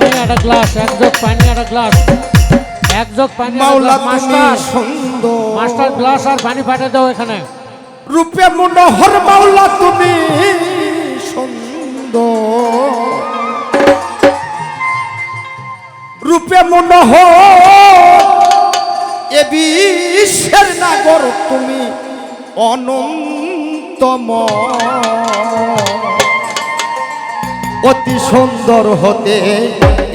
পানি একটা গ্লাস, এক জগ পানি একটা গ্লাস, এক জগ পানি মাওলা মাস্টার সুন্দর মাস্টার গ্লাস আর পানি পাঠিয়ে দাও এখানে। রূপে মনোহর মাওলা তুমি সুন্দর, রূপে মনোহর এ বিশ্বের নাগর তুমি অনন্তময়, অতি সুন্দর হতে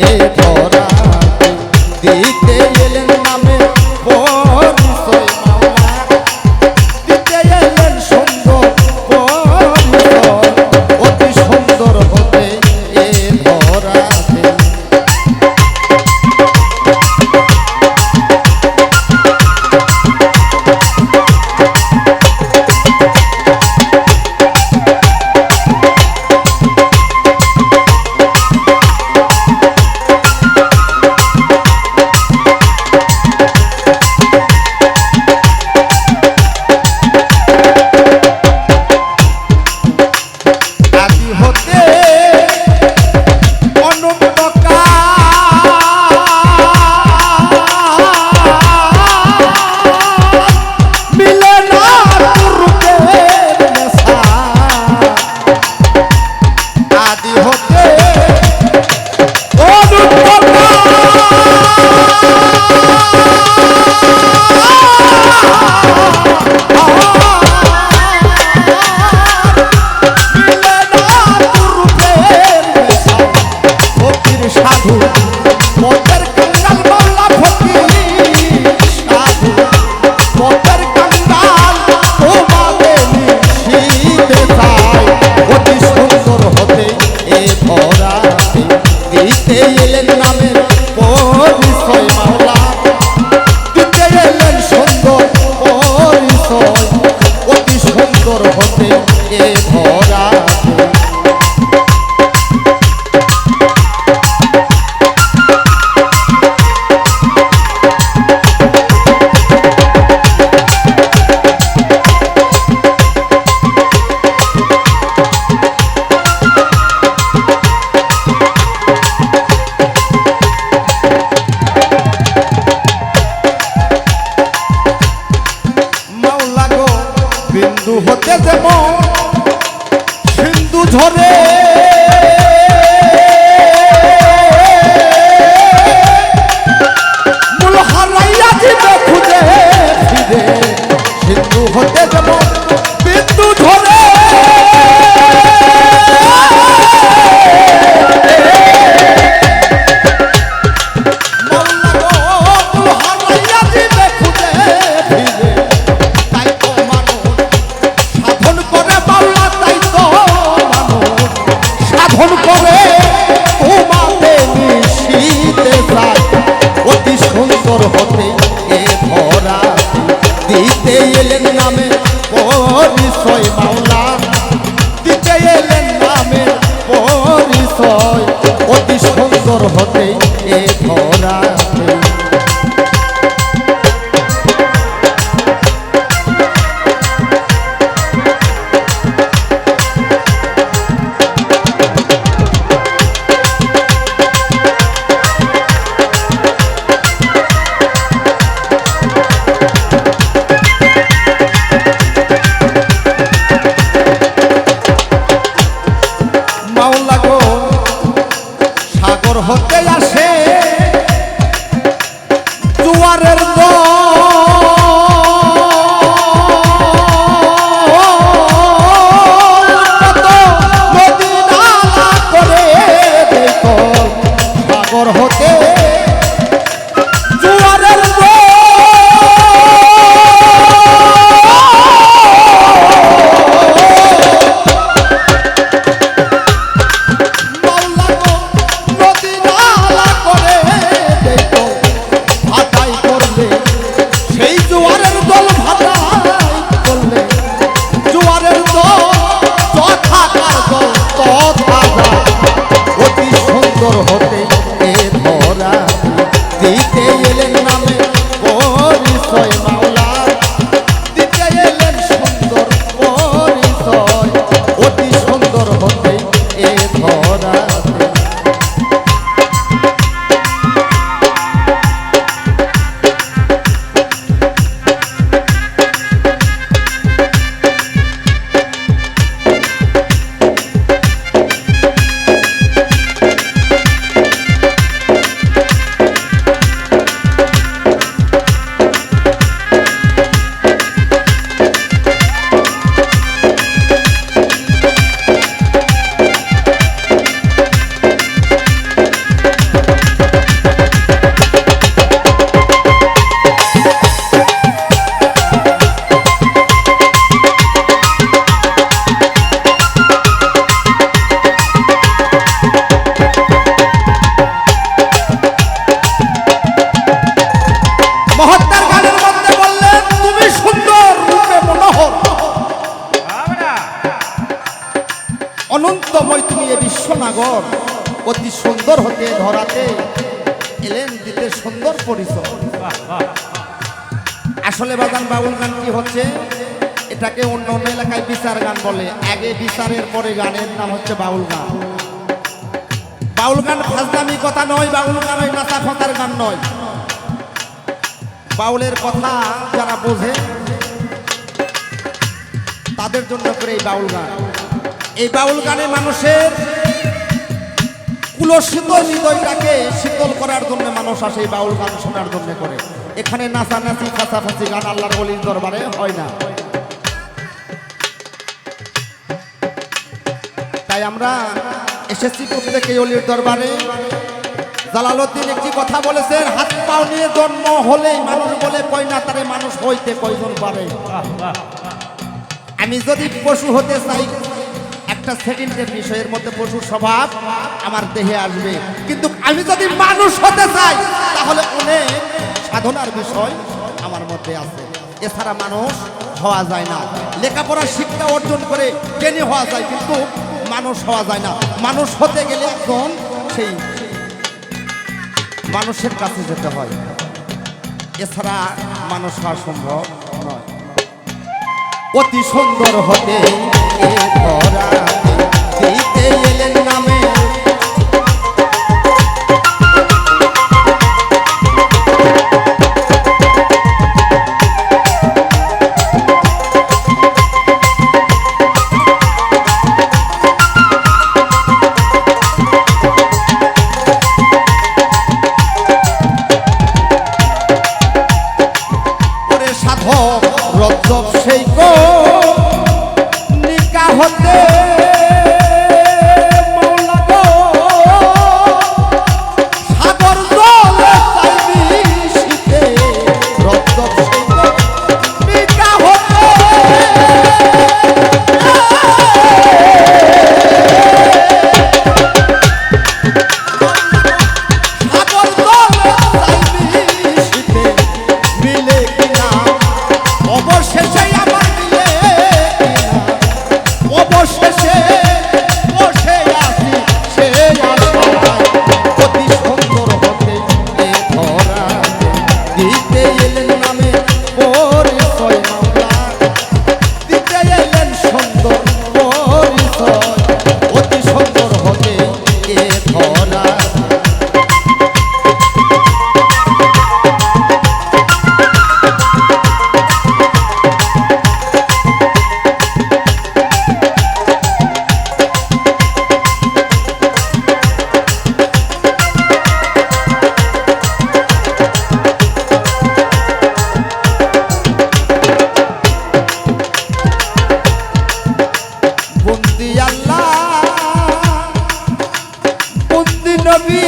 এ ধরা দিতে এলেন নামে পরিচয় মাওলা, দিতে এলেন সুন্দর পরিচয়, অতি সুন্দর হতে এ ধরা। বিন্দু হতে যেমন সিন্ধু ঝরে, মূল হারাইয়া দিবে খুঁজে ফিরে, সিন্ধু হতে যেমন বিন্দু ঝরে, হতে এ ধরা দিতে এলেন নামে পরিচয় মাওলা, দিতে এলেন নামে পরিচয়, অতি সুন্দর হতে এ ধরা। হতে আসে জোয়ারের নদী নালা করে দেখো, সাগর হতে জোয়ারের হতে এ ধরা দিতে এলেন নামে পরিচয় মাওলা, দিতে এলেন সুন্দর পরিচয়, অতি সুন্দর হতে এ ধরা। ধরাতে এলেন দিতে সুন্দর পরিচয়। আসলে বাজান বাউল গান কি হচ্ছে, এটাকে অন্য অন্য এলাকায় বিচার গান বলে। আগে বিচারের পরে গানের নাম হচ্ছে বাউল গান। বাউল গান ফাজলামি কথা নয়, বাউল গান ওই নাচা ফাঁচার গান নয়। বাউলের কথা যারা বোঝে তাদের জন্য করে এই বাউল গান। এই বাউল গানে মানুষের কুলসিত হৃদয়টাকে শীতল করার জন্য মানুষ আসে এই বাউল গান শোনার জন্য করে। এখানে নাচানাচি ফাঁচাফাঁচি গান আল্লাহর ওলির দরবারে হয় না। তাই আমরা এসেছি প্রত্যেকে ওলির দরবারে। জালালউদ্দিন একটি কথা বলেছেন, হাত পাও নিয়ে জন্ম হলেই মানুষ বলে কয় না তারে মানুষ হইতে কয়জন পারে। আমি যদি পশু হতে চাই একটা সেকেন্ডের বিষয়ের মধ্যে পশুর স্বভাব আমার দেহে আসবে, কিন্তু আমি যদি মানুষ হতে চাই তাহলে অনেক সাধনার বিষয় আমার মধ্যে আছে। এছাড়া মানুষ হওয়া যায় না। লেখাপড়ার শিক্ষা অর্জন করে জ্ঞানী হওয়া যায়, কিন্তু মানুষ হওয়া যায় না। মানুষ হতে গেলে একজন সেই মানুষের কাছে যেতে হয়, এছাড়া মানুষ হওয়া সম্ভব নয়। অতি সুন্দর হতে এ ধরাতে দিতে এলেন নামে, রজব সেই গো নিকা হতে মৌলা গো সাগর জলে চাইবি শীতে, রজব সেই গো নিকা হতে সাগর জলে চাইবি শীতে, মিলে কিনা অবশেষে আমার মিলে কিনা, অবশেষে বসে আছি সে আশায়। অতি সুন্দর হতে এ ধরাতে দিতে এলেন নামে পরিচয় মাওলা, দিতে এলেন সুন্দর পরিচয়। অতি সুন্দর হতে এ ধরাতে বন্দি আল্লাহ বন্দি নবী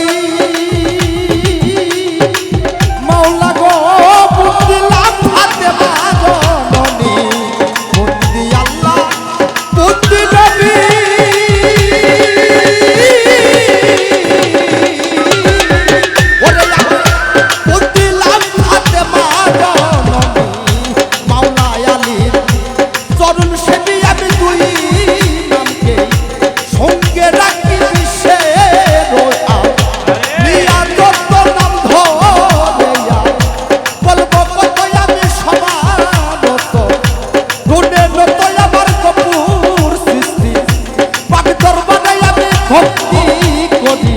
মাওলা গো বন্দি লাভ হাতে মাজননী, বন্দি আল্লাহ বন্দি নবী ওরে বন্দি লাভ হাতে মাজননী, মাওলা আলীর চরণ সেবী আমি দুই নামকে সঙ্গে রাখি বিশ্বের নিয়া যত নাম ধরিয়া বলবো কত আমি সমানত, গুণে নত আমার কপুর সৃষ্টি, পাপি দরবারে আমি ভক্তি করি,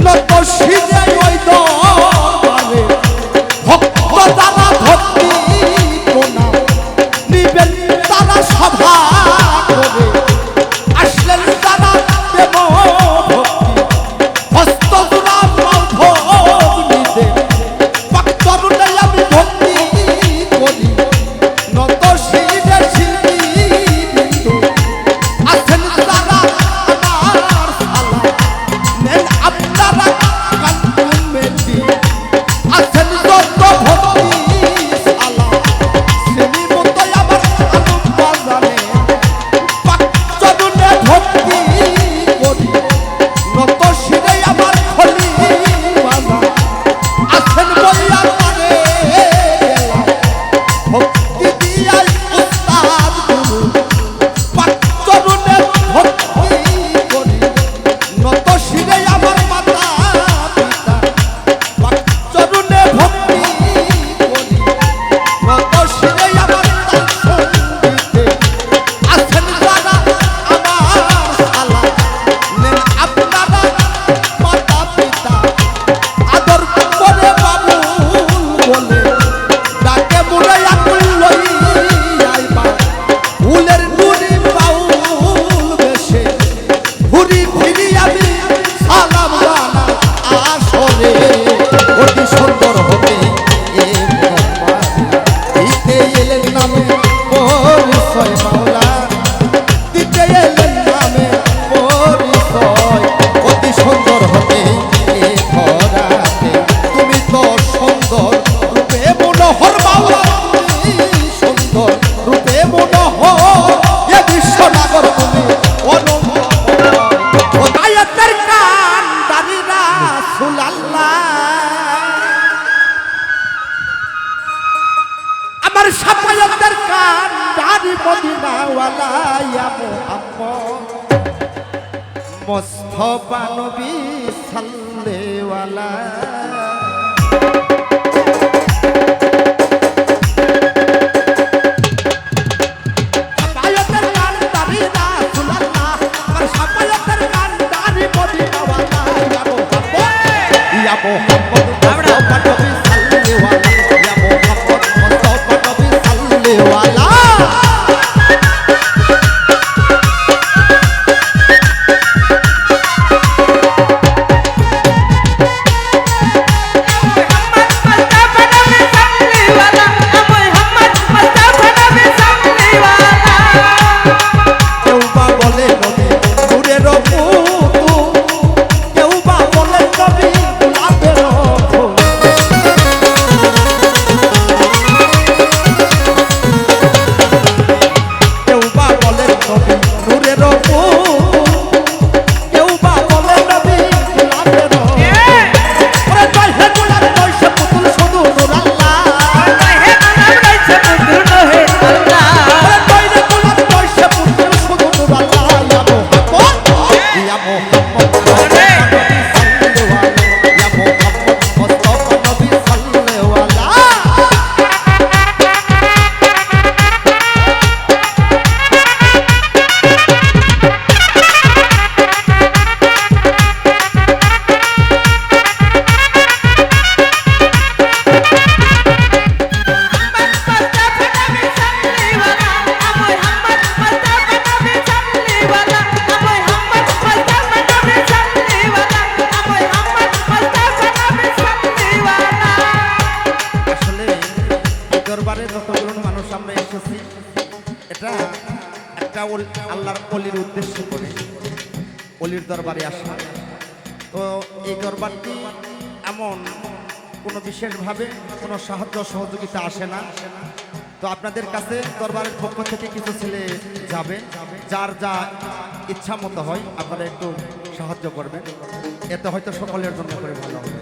নত সিজে ওই দরবারে ভক্ত দ্বারা ভক্তি কোনা নিবেন তারা সভা করে, আসলেন তারা দেব ভক্তি হস্ত জোড়া ভোগ নিতে, ভক্তরুণে আমি ভক্তি করি, নত শিরে শিল্পী বিন্দু আছেন তারা আমার সালা, নেন আপনারা কান্ত সাফায়াতের কান্ডারি মদিনাওয়ালা ইয়া মুহাম্মদ মুস্তাফা নবী সাল্লেওয়ালা সাফায়াতের কান্ডারি রাসূলুল্লাহ আমার সাফায়াতের কান্ডারি মদিনাওয়ালা ইয়া মুহাম্মদ মুস্তাফা নবী সাল্লেওয়ালা ইয়া মুহাম্মদ মুস্তাফা নবী সাল্লেওয়ালা দরবারে যতগুলো মানুষ আমরা এসেছি এটা একটা আল্লাহর ওলির উদ্দেশ্য করে ওলির দরবারে আসা। তো এই দরবারটি এমন কোনো বিশেষভাবে কোনো সাহায্য সহযোগিতা আসে না। তো আপনাদের কাছে দরবারের পক্ষ থেকে কিছু ছেলে যাবে, যার যা ইচ্ছা মতো হয় আপনারা একটু সাহায্য করবেন, এতে হয়তো সকলের জন্য করে ভালো হবে।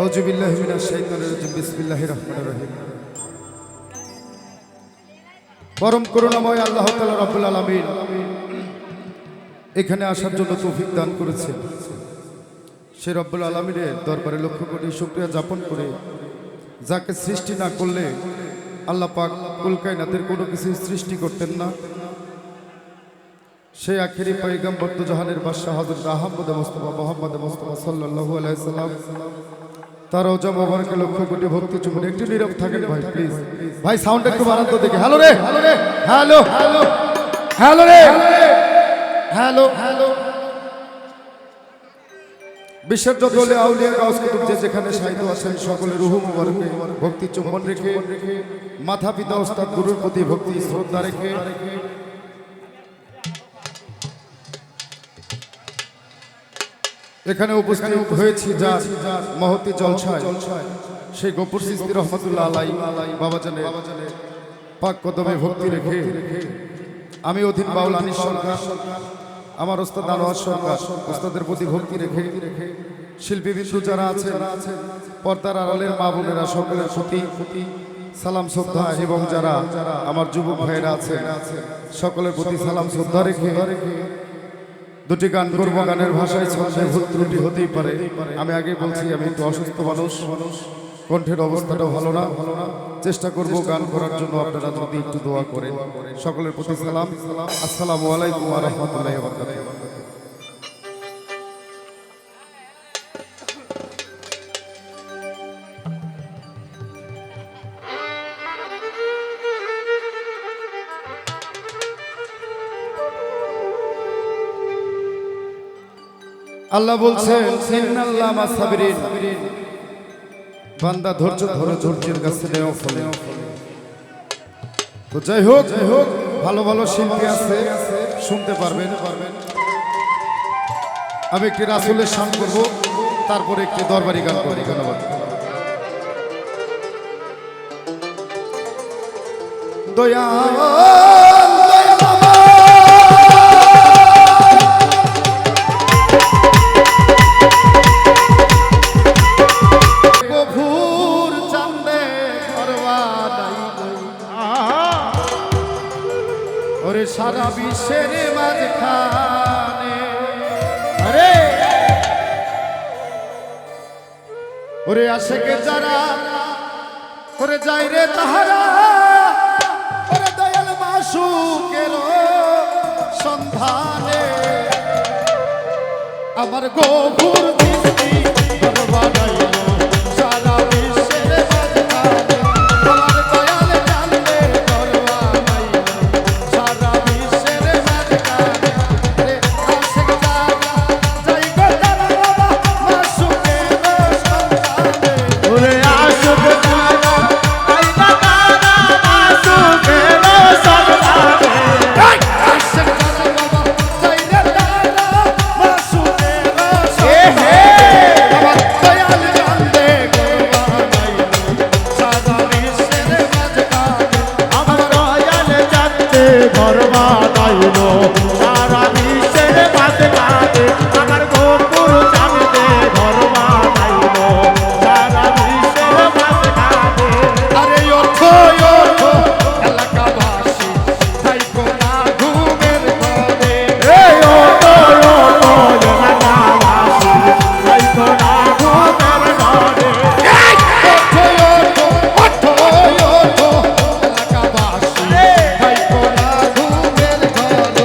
আউযুবিল্লাহি মিনাশ শাইতানির রাজিম বিসমিল্লাহির রহমানির রহিম। পরম করুণাময় আল্লাহ তাআলা রব্বুল আলামিন এখানে আসার জন্য তৌফিক দান করেছেন। সেই রব্বুল আলামিনের দরবারে লক্ষ কোটি শুকরিয়া জ্ঞাপন করে, যাকে সৃষ্টি না করলে আল্লাহ পাক কুল কায়নাতের কোনো কিছু সৃষ্টি করতেন না, সেই আখেরি পয়গম্বর দু জাহানের বাদশা হযরত আহমদ মুস্তাফা মুহাম্মদ মুস্তাফা সাল্লাল্লাহু আলাইহি সাল্লাম তার রওজা মোবারকে লক্ষ কোটি ভক্তি চুমুন। একটু নীরব থাকেন ভাই, প্লিজ ভাই, সাউন্ড একটু বাড়ান তো দেখি। হ্যালো রে, হ্যালো হ্যালো হ্যালো রে, হ্যালো হ্যালো। বিশ্বের যত আউলিয়া গাউস কুতুব যে যেখানে সাহিত্য আছেন, সকলের রূহ মোবারকে ভক্তি চুম্বন রেখে, মাথা পিতা ওস্তাদ গুরুর প্রতি ভক্তি শ্রদ্ধা রেখে এখানে উপস্থিত হয়েছি যার মহতি জলসায় সেই গফুর চিশতি রহমাতুল্লাহ আলাইহি বাবাজানের পাক কদমে ভক্তি রেখে আমি অধীন বাউল আনিস সরকার, আমার ওস্তাদ আনোয়ার সরকার, ওস্তাদের প্রতি ভক্তি রেখে শিল্পী বিন্দু যারা আছেন, পর্দার আড়ালের মা বোনেরা, সকলের প্রতি সালাম শ্রদ্ধা, এবং যারা আমার যুবক ভাইয়েরা আছেন সকলের প্রতি সালাম শ্রদ্ধা রেখে দুটি গান করব। গানের ভাষায় ছন্দে ভুল ত্রুটি হতেই পারে। আমি আগে বলছি আমি একটু অসুস্থ মানুষ, কণ্ঠের অবস্থাটাও ভালো না। চেষ্টা করব গান করার জন্য, আপনারা যদি একটু দোয়া করেন। সকলের প্রতি সালাম, আসসালামু আলাইকুম ওয়া রাহমাতুল্লাহি ওয়া বারাকাতুহু। আল্লাহ বলছেন ইন্নাল্লাহ মা'আস সাবিরিন, বান্দা ধৈর্য ধরো, ধৈর্যের কাছে নেও ফলে। তো যাই হোক, ভালো ভালো শিল্পী আছে, শুনতে পারবেন। আমি একটি রাসূলের শান করব, তারপরে একটি দরবারি গান করব। ধন্যবাদ। দয়াল সারা বিশ্বের মাঝখানে, আরে ওরে আশেকে যারা করে যাই রে তাহারা, ওরে দয়াল মাসুকের সন্ধানে আমার গফুর দৃষ্টি বানাইল সারা বিশ্বের মাঝখানে, তোমার দয়াল জানলে করবানাইল সারা বিশ্বের মাঝখানে। আশেক যারা যাই গো তারা বাবা মাসুকের সন্ধানে, ওরে আশুক যারা যাই গো তারা মাসুকের সন্ধানে, আশেক যারা বাবা যাই রে তারা মাসুকের সন্ধানে, আমার দয়াল জানলে করবানাইল সারা বিশ্বের মাঝখানে, আমার দয়াল জানলে করবানাইল সারা বিশ্বের মাঝখানে, আমার গফুর জানলে করবানাইল সারা বিশ্বের মাঝখানে। আরে ওঠো ওঠো এলাকাবাসী, থাইকো না ঘুমের ঘরে, এই ওঠো ওঠো এলাকাবাসী, থাইকো না ঘুমের ঘরে, ওঠো ওঠো ওঠো এলাকাবাসী, থাইকো না ঘুমের ঘরে।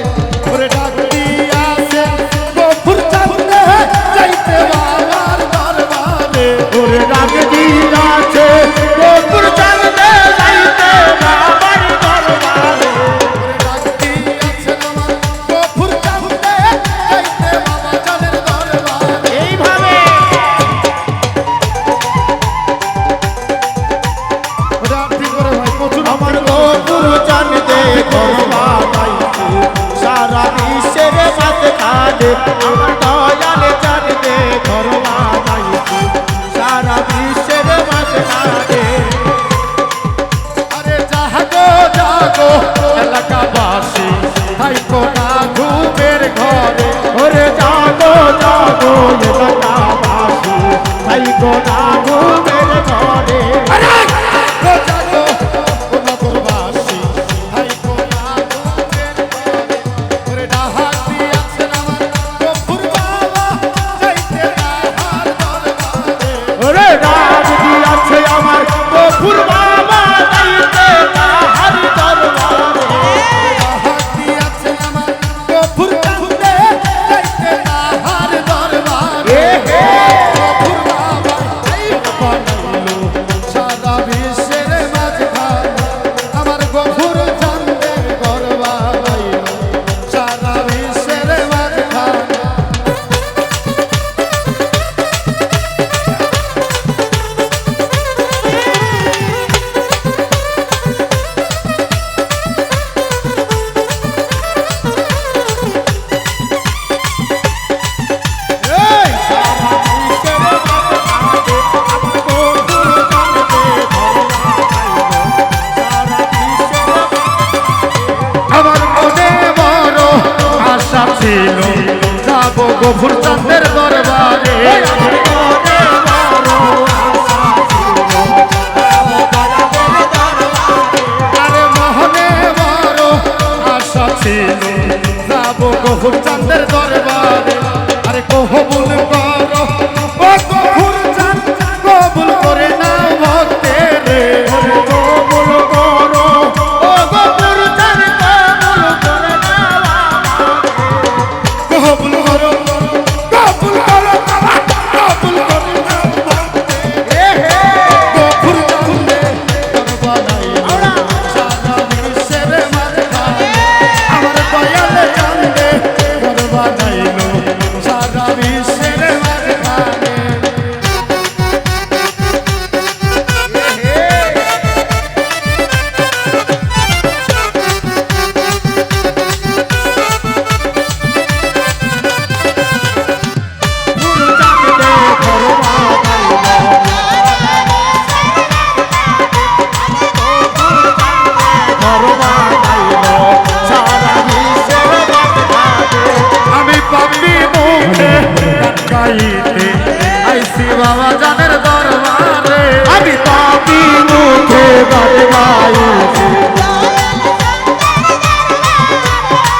ওরে ডাক দিয়াছে গফুর চাঁদে যাইতে বাবার দরবারে, ওরে ডাক দিয়াছে গফুর চাঁদে যাইতে বাবার দরবারে, ওরে ডাক দিয়াছে আমার গফুর চাঁদে যাইতে বাবা জানের দরবারে। এইভাবে ওরা ঠিক করে ভাই প্রচুর আমার গফুর চাঁদে করবানাইছে সারা বিশ্বের মাঝখানে, আমার দয়াল জানলে করবানাইছে সারা বিশ্বের মাঝখানে। আরে জাগো জাগো এলাকাবাসী, থাইকো না ঘুমের ঘরে, ওরে জাগো জাগো এলাকাবাসী, থাইকো না ঘুমের ছিল যাব গফুর চাঁদের দরবারে আমার মনে বড় আশা ছিল, যাবো দয়ালের দরবারে। আরে মহনে বড় আশা ছিল যাব গফুর চাঁদের দরবারে আরে কবুল করো ও গফুর চাঁদ কবুল করে নাও ভক্তের ওরে কবুল করো, ও গফুর চাঁদ কবুল করে নাও আমারে। কবুল করো কবুল করো বাবা কবুল করে নাও ভক্তের গফুর চাঁদে দরবারে সারা বিশ্বের মাঝখানে আমার দয়াল চাঁদে দরবারে সারা বিশ্বের মাঝখানে গফুর চাঁদে আমি পাপি মুখে গাইতে আইসি বাবা জানের দরবারে আমি পাপি মুখে গান গাইছি,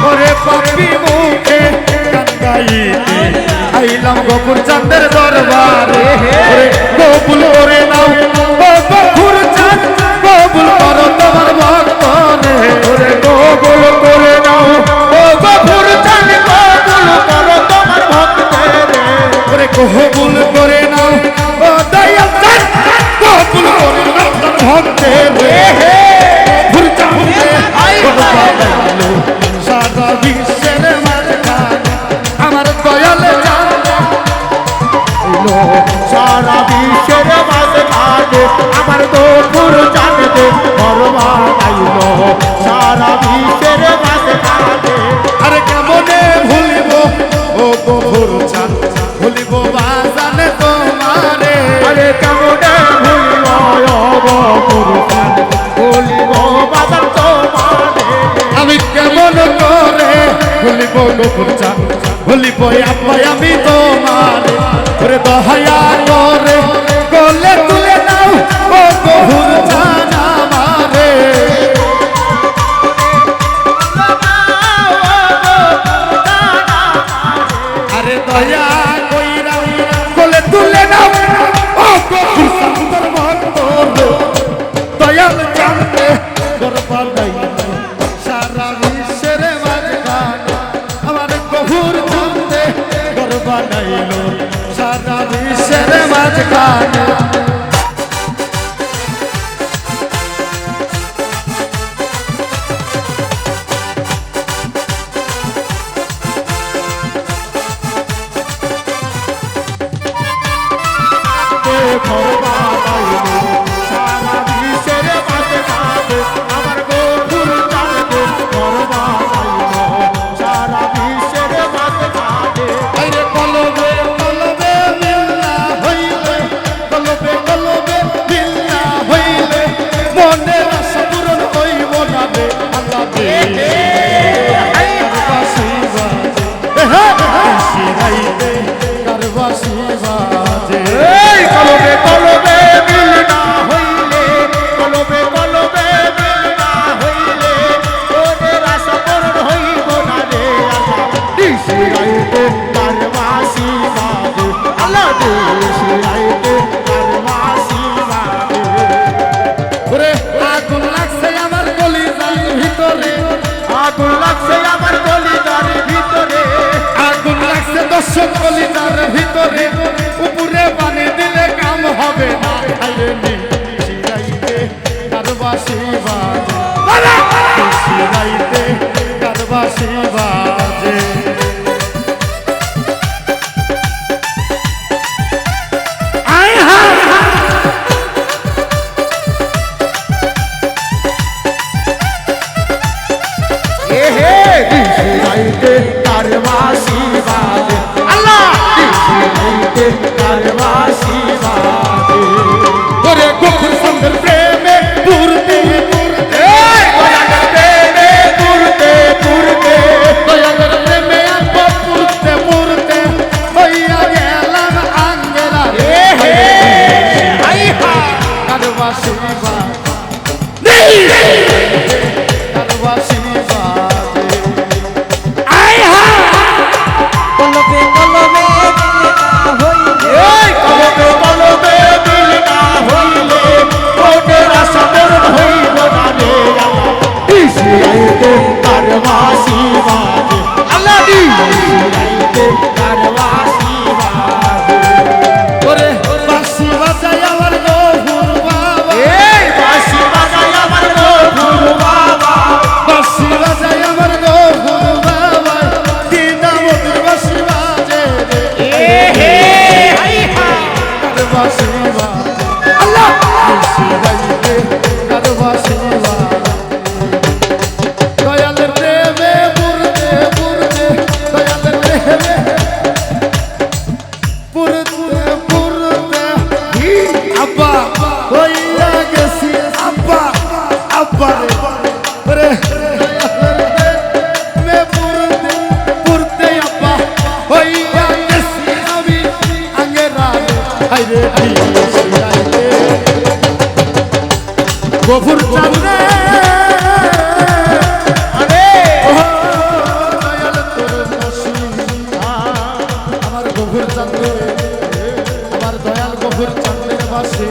ওরে পাপি মুখে গাইতে আইলাম গফুর চাঁদের দরবারে ওরে কবুল করে নাও ও গফুর চাঁদ কবুল করো তোমার ভক্তরে ওরে কবুল করে নাও, ও গফুর চাঁদ কবুল করো তোমার ভক্তের। ওরে কবুল করে নাও ও দয়াল চাঁদ কবুল করে নাও তোর ভক্তের গফুর চাঁদে দরবারে সারা বিশ্বের মাঝখানে আমার দয়াল চাঁদ সারা বিশ্বের মাঝখানে আমার গফুর চাঁদে দরবার আইলো, সারা বিশ্বের মাঝখানে। আরে কেমনে ভুলিব ও গফুর চাঁদ ভুলিব বাজানে তোমারে আরে কেমনে ভুলিব ও গফুর চাঁদ, ভুলিব বাজার তোমারে। আমি কেমন করে ভুলিব গফুর চাঁদ ভুলিব আব্বা আমি তোমারে ওরে দয়া করে কোলে তুলে নাও ও গফুর চাঁদ আমারে আরে দয়া কইরা কোলে তুলে নাও ও গফুর চাঁদের ভক্ত দয়াল চাঁদে দরবারে সারা বিশ্বের মাঝখানে আমার গফুর চাঁদে দরবারে সারা বিশ্বের মাঝখানে সারা বিশ্বের মাঝখানে আমার গফুর চাঁদে দরবার আইলো, সারা বিশ্বের মাঝখানে। আরে কলবে কলবে মিল্লা হইলে কলবে কলবে মিল্লা হইলে মনের আশা পূরণ হইব না রে আল্লাহ রে কারবাসি বাজে শিরাইতে কারবাসি বাজে এই কলবে কলবে মিল না হইলে, কলবে কলবে মিল না হইলে ওদের আশা পূরণ হইব না রে আল্লাহ। দিশিরাইতে কারবাসি বাজে, আল্লাহ দিশিরাইতে কারবাসি বাজে। ওরে আগুন লাগছে আমার কলিজার ভিতরে আগুন লাগছে আমার কলিজার ভিতরে, আগুন লাগছে দর্শক কলিজার ভিতরে উপরে পানি দিলে কাম হবে না আরে নি শিরাইতে কারবাসি বাজে শিরাইতে কারবাসি বাজে আয় হা দিশিরাইতে কারবাসি বাজে, আল্লাহ দিশিরাইতে কারবাসি কারবাসি আল্লাহ শিরাইতে কারবাসি দয়ালের প্রেমে পুরতে পুরতে দয়ালের প্রেমে পুরতে পুরতে আব্বা হইয়া গেছি আব্বা আব্বা রে মে পুরতে পুরতে আব্বা হইয়া গেছি আমি আঙ্গেরা হাইরে শিরাইতে গফুর চাঁদে আরে দয়াল তোর বসি আমার গফুর চাঁদে আমার দয়াল গফুর চাঁদের বাসি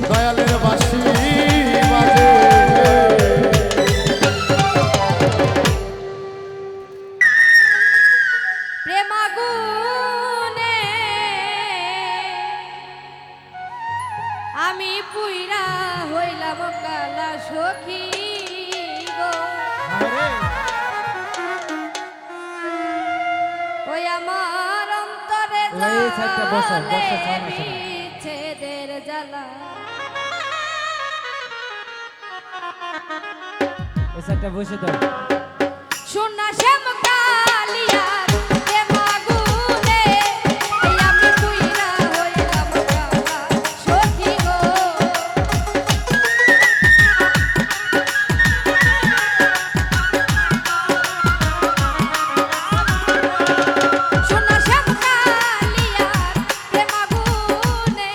দয়ালের বাসি বাজে প্রেমাগুনে আমি পুইরা হইলাম কালা সখী গো ওই আমার অন্তরে এই সাইডটা বসো, বসো, জ্বলে সামনে, সামনে। বিচ্ছেদের জ্বালা এই সাইডটা বসে দাও সোনা শ্যাম কালিয়ার প্রেমাগুনে এই আমি পুইরা হইলাম কালা সখী গো সোনা শ্যাম কালিয়ার প্রেমাগুনে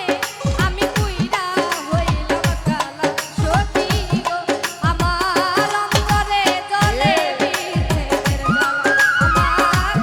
আমি পুইরা হইলাম কালা সখী গো আমার অন্তরে জ্বলে বিচ্ছেদের জ্বালা আমার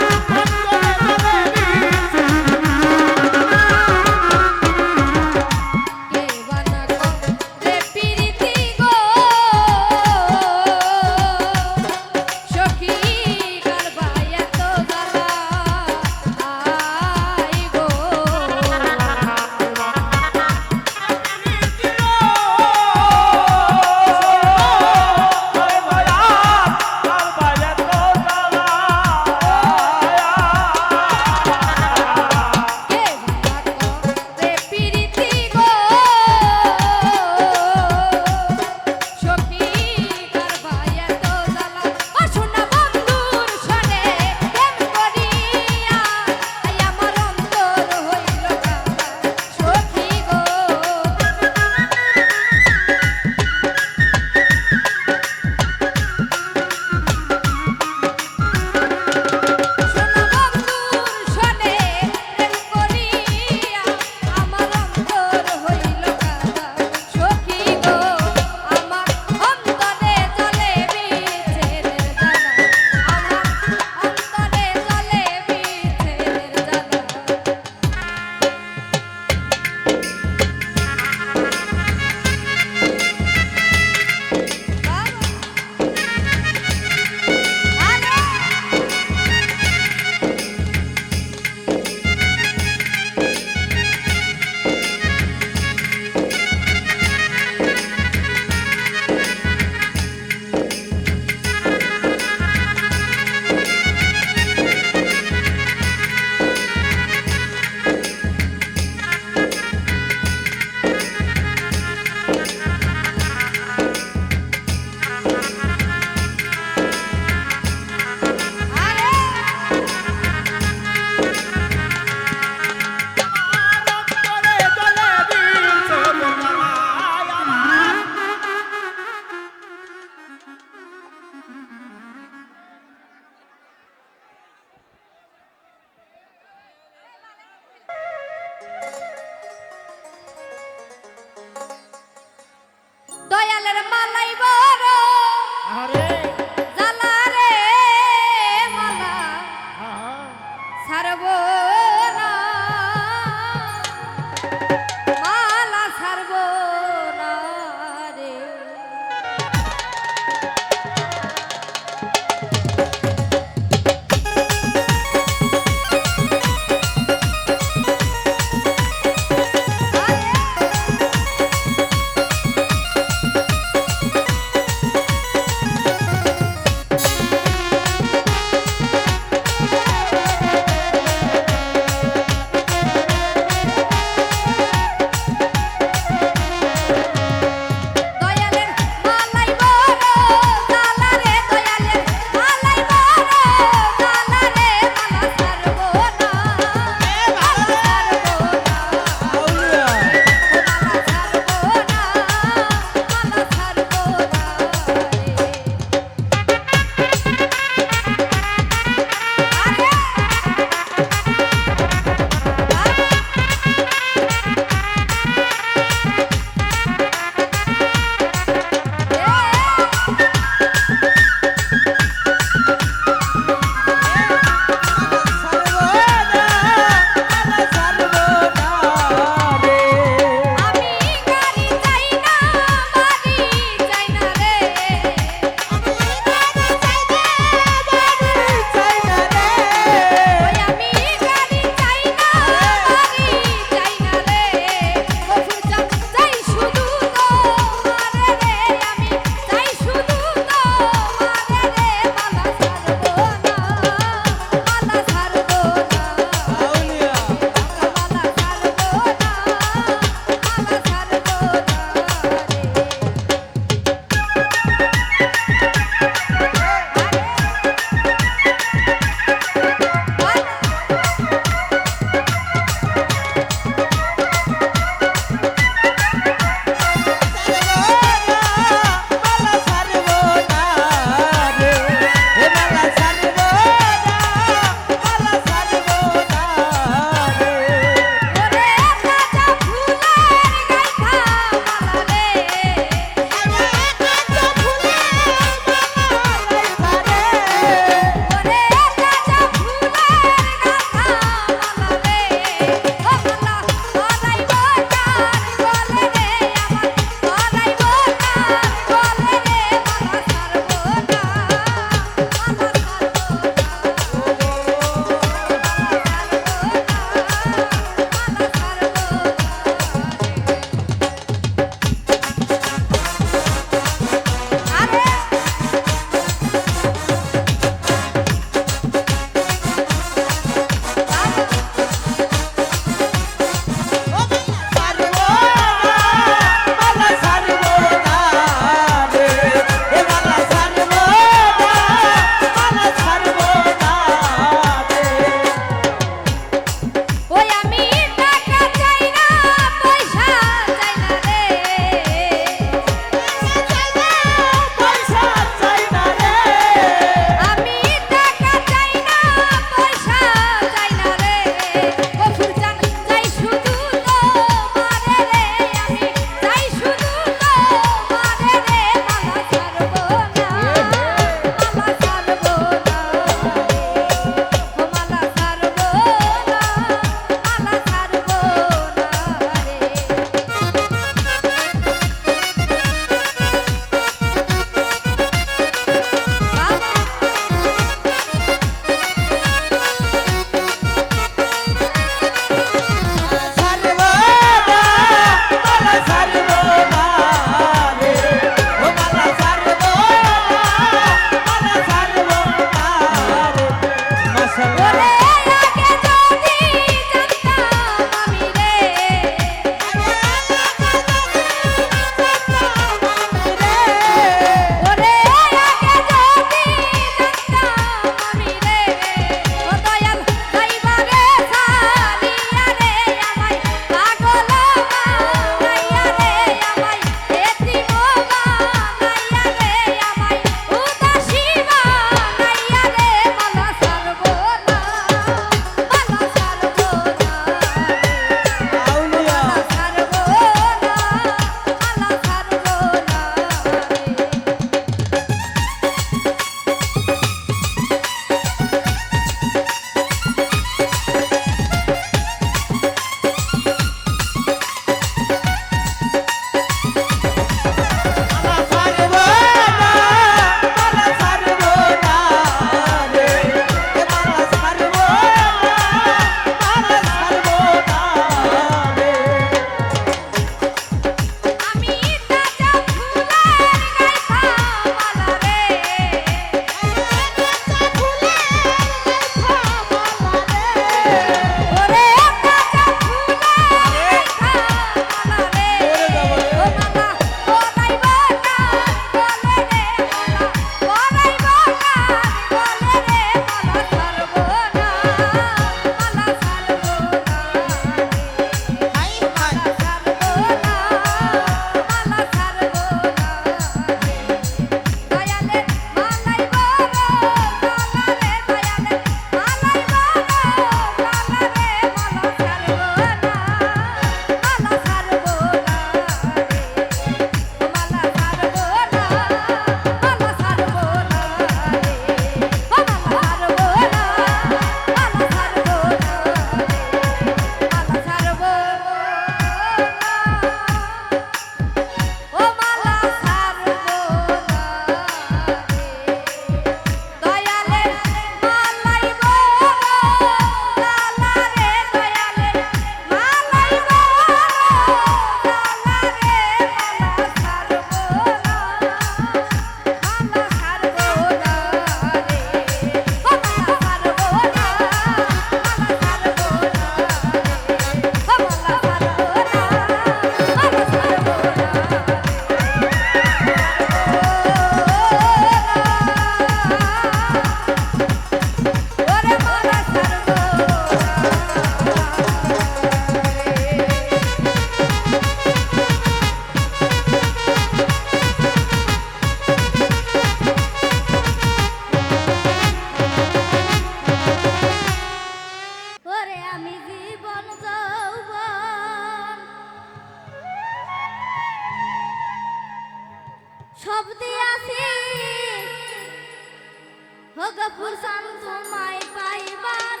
চান তোমায় পাইবার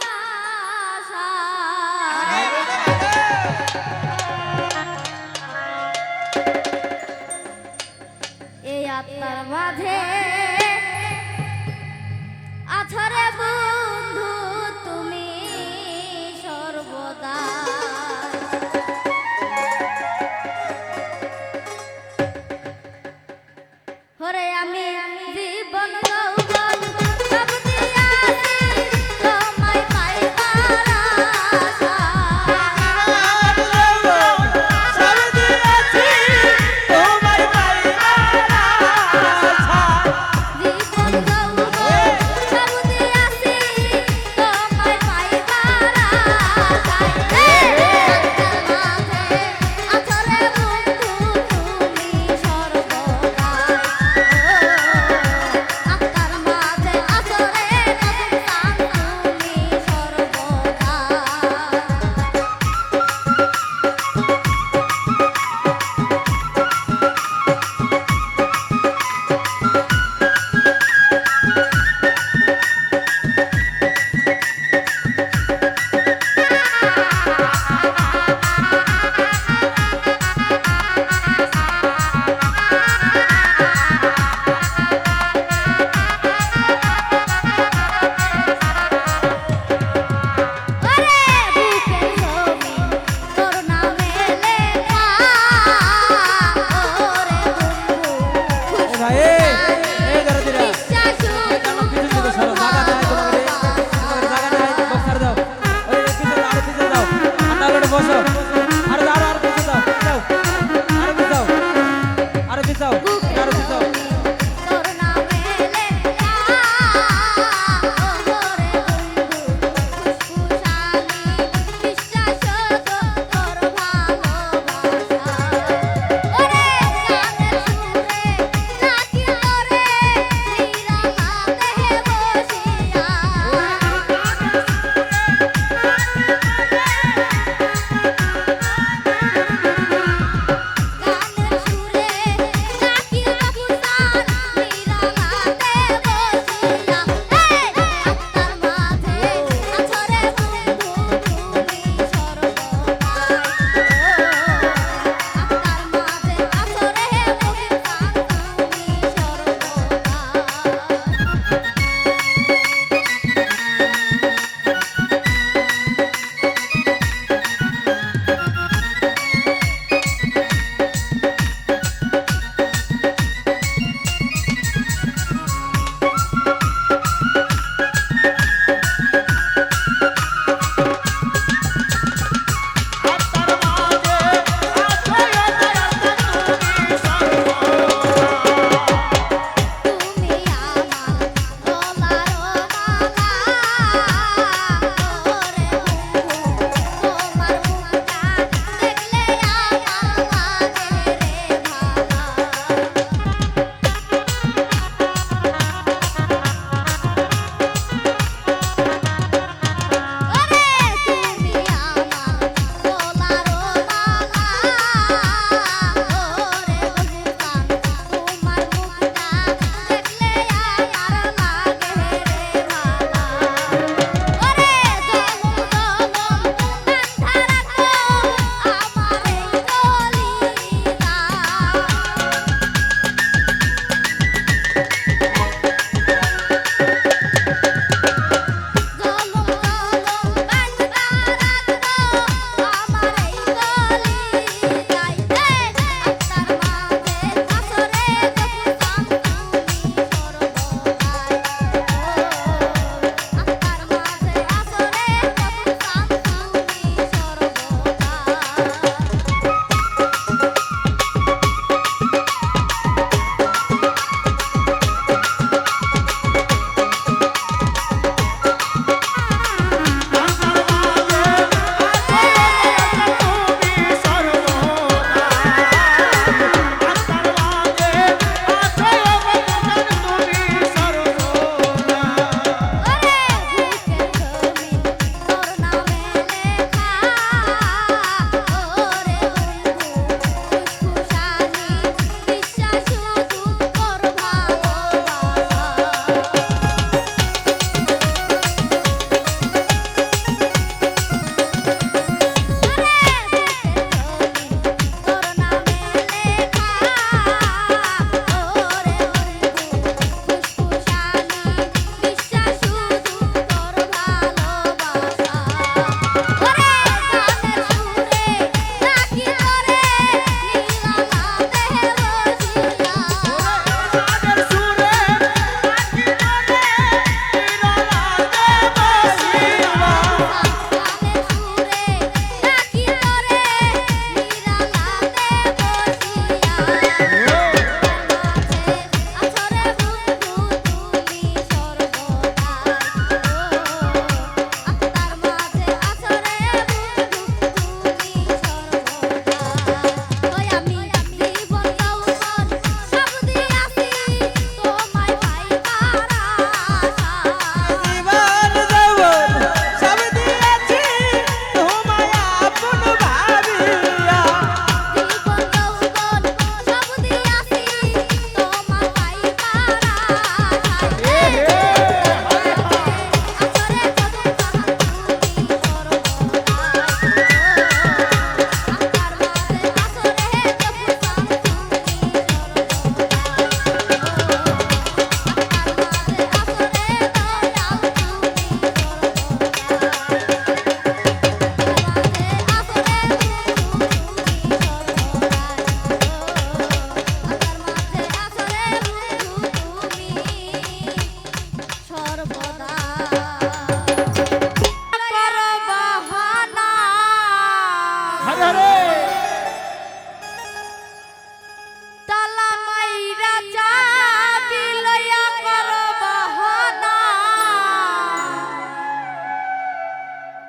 আশায়। এই আত্মার মাঝে আছরে বন্ধু তুমি সর্বদা। ওরে আমি জীবন যৌবন সব দিয়াছি তোমায় পাইবার আশায়। জীবন যৌবন সব দিয়াছি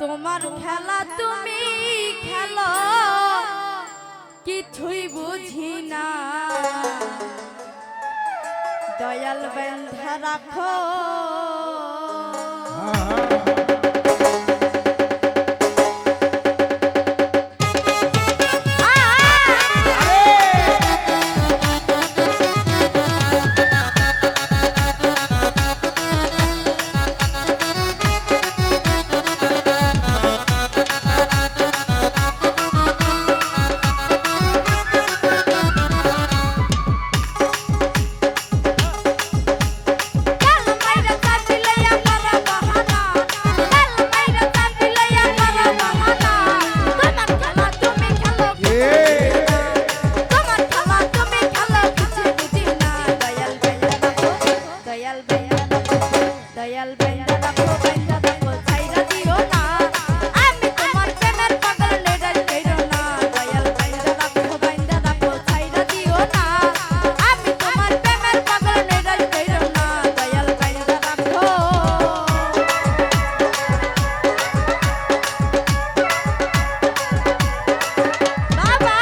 তোমার খেলা তুমি খেলো কিছুই বুঝি না দয়াল বেঁধে রাখো দয়াল বেঁধে রাখো বেঁধে রাখো ছাইরা দিও না আমি তোমার প্রেমের পাগল নেড়াই কইরো না দয়াল বেঁধে রাখো ছাইরা দিও না আমি তোমার প্রেমের পাগল নেড়াই কইরো না দয়াল বেঁধে রাখো বাবা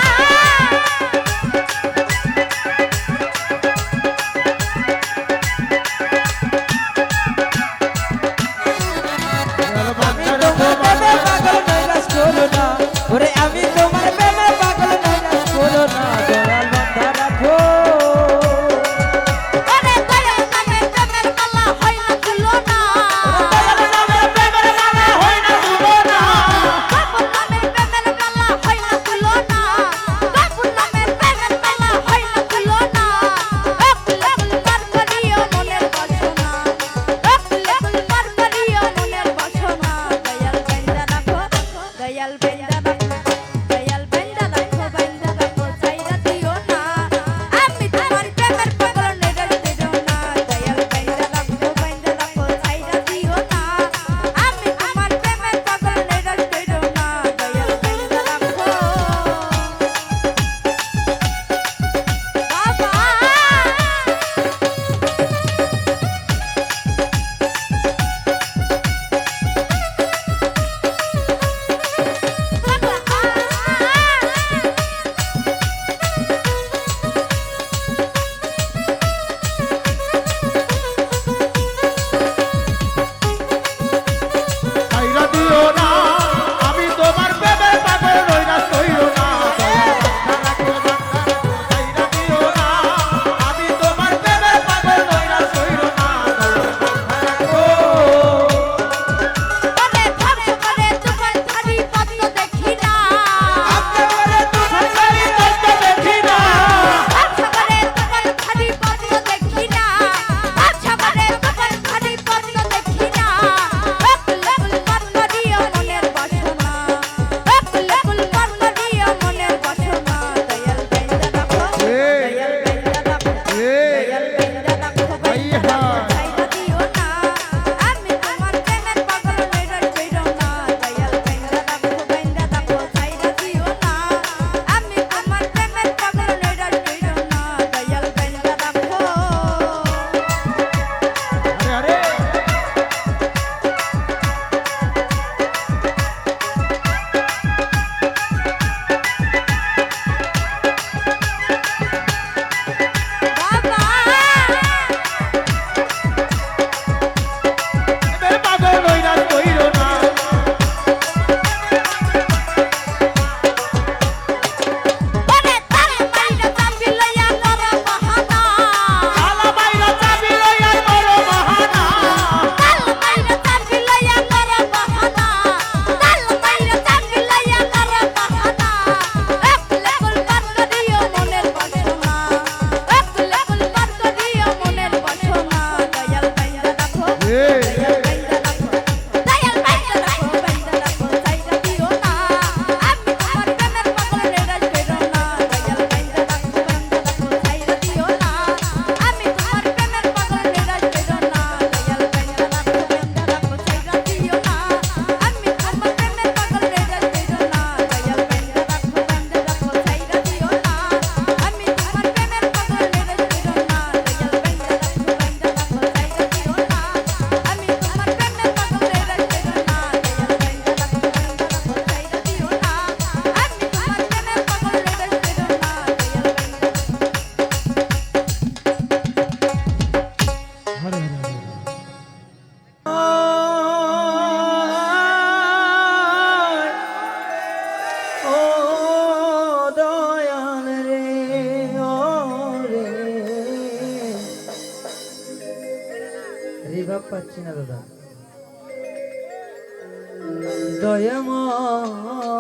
দয়াময়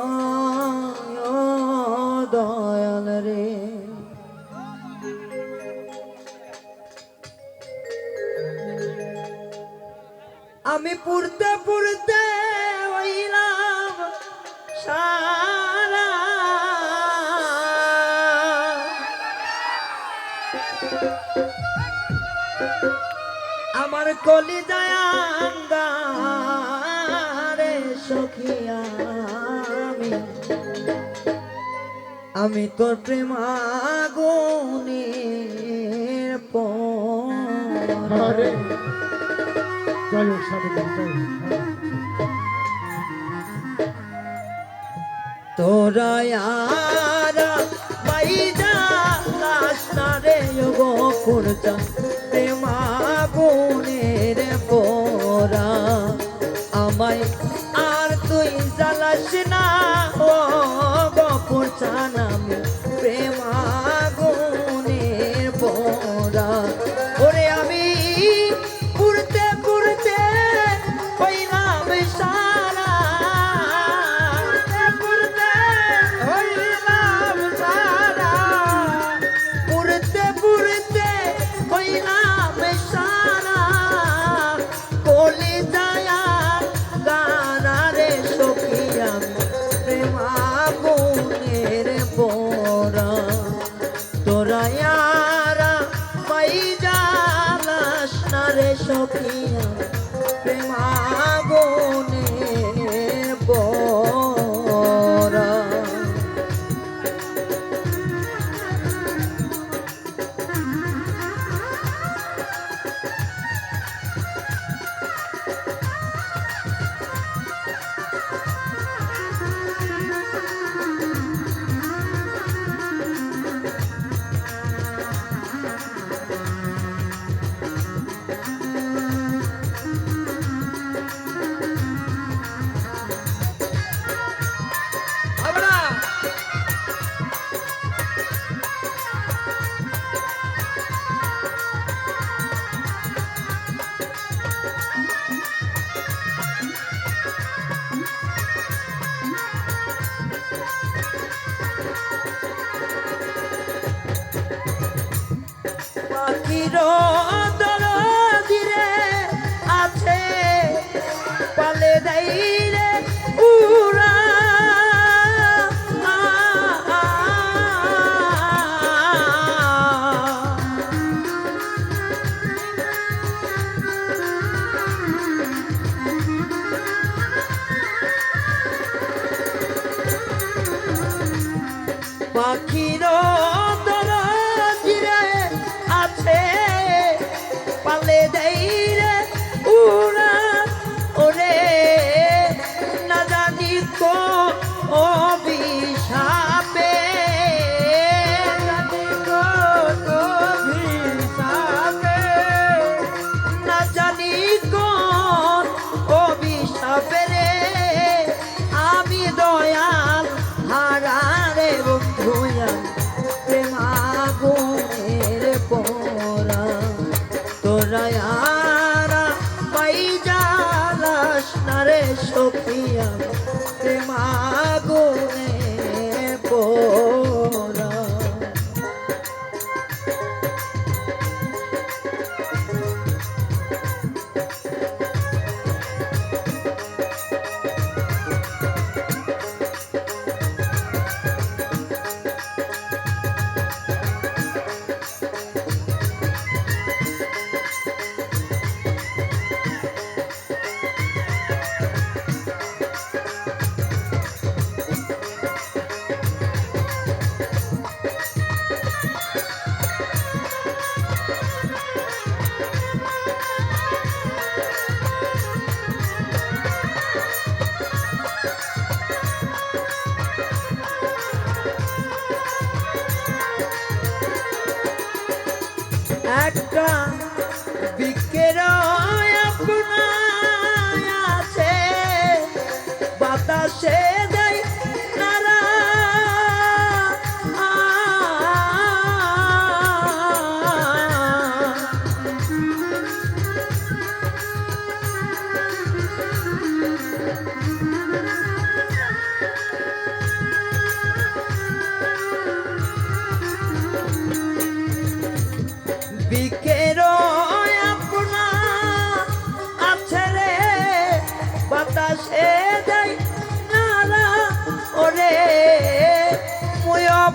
দয়াল রে আমি পুরতে পুরতে হইলাম সারা আমার কলি দয়াঙ্গারে সখিয়া আমি তোর প্রেম আগুনের পরে তোরা বাইদা লাশ না রে গো করতা প্রেম আগুনের পোরা আমায় আর তুই জ্বালাস না ও গপুর চানামি প্রেম আগুনের পোরা ওরে আমি পুরতে পুরতে হইলাম সারা পুরতে হইলাম সারা পুরতে পুরতে হইলাম সারা কলি দয়া গানারে সখিয়া প্রেম আগুনের পোরা তোরা ইয়ারা পাই জালাস না রে সখিয়া প্রেম আগুনের পোরা পাখির দরদিরে আছে পালে দেই রে উড়া পাখির দরদিরে আছে পালে দেই রে উড়া ওরে না জানি কো অভিশাপে না জানি কোন অভিশাপে রে আমি দয়াল হারারে বন্ধুয়া প্রেম আগুনের পোরা তোরা ইয়ারা পাই জালাস না রে সখিয়া প্রেম আগুনের পোরা একটা বিকের আপনার আছে বাতাসে দেয় নারা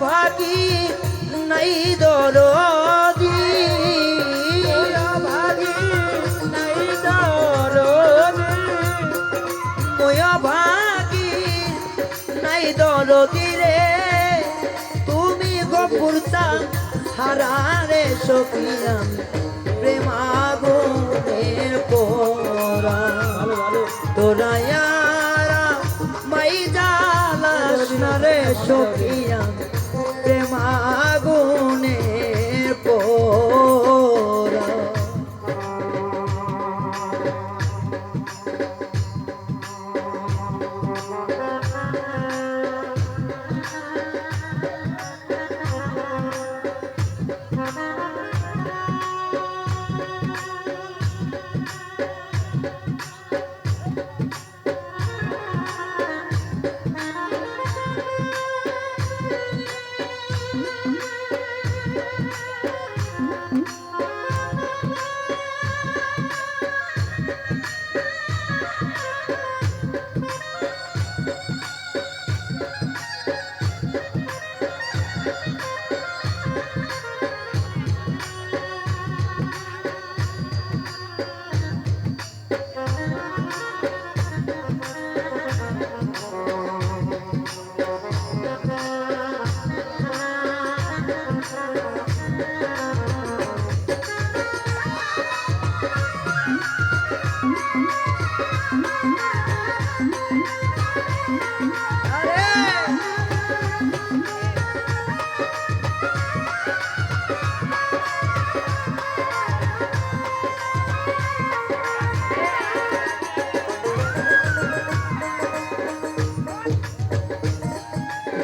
ভাগী নাই দরদি ভাগী নাই দরদি ময়া ভাগী নাই দরদি রে তুমি গপুরতা হারারে সখিয়া প্রেমাগুনের পোরা তোরা ইয়ারা মাই জালাস না রে সখিয়া প্রেমাগুনের পোরা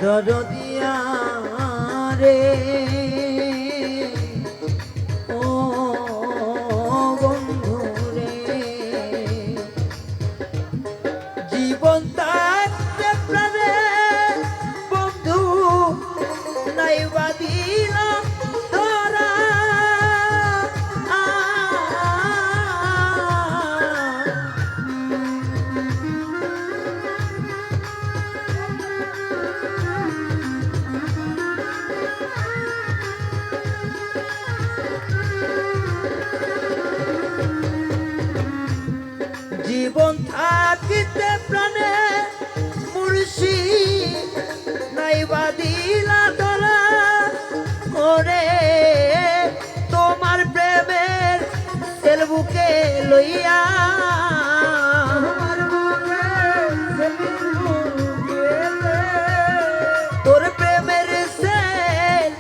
দরদিয়া রে ও বন্ধু রে জীবন থাকতে প্রাণে বন্ধু নাই বাদিল ধরা জীবন থাকিতে প্রাণে মুর্শি নাই বাদিলা ধরা করে তোমার প্রেমের তেল বুকে লইয়া তোর প্রেমের সেল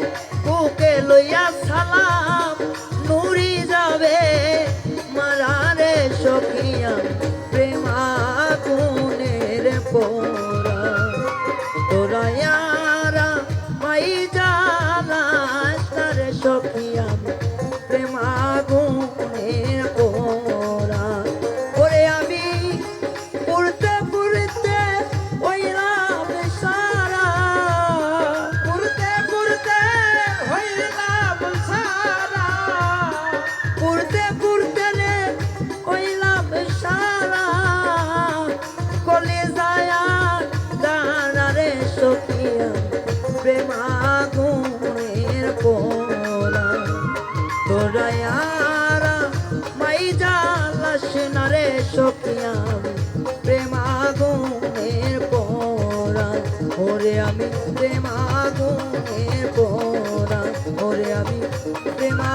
বুকে লইয়া সালাম নুরি যাবে মারারে সখিয়া প্রেমাগুনের পোরা তোরা ইয়ারা মাই জালাস রে সখিয়া প্রেমাগুনের পোরা ওরে আমি পড়তে পড়তে হইলাম সারা পড়তে পড়তে হইলাম সারা পড়তে পড়তে রে হইলাম সারা কলে যায় দাঁড়া রে সখিয়া প্রেমাগুনের পোরা তোরা ইয়ারা মাই জালাস না রে সখিয়া প্রেমাগুনের পোরা ওরে আমি প্রেমাগুনের পোরা ওরে আমি প্রেমা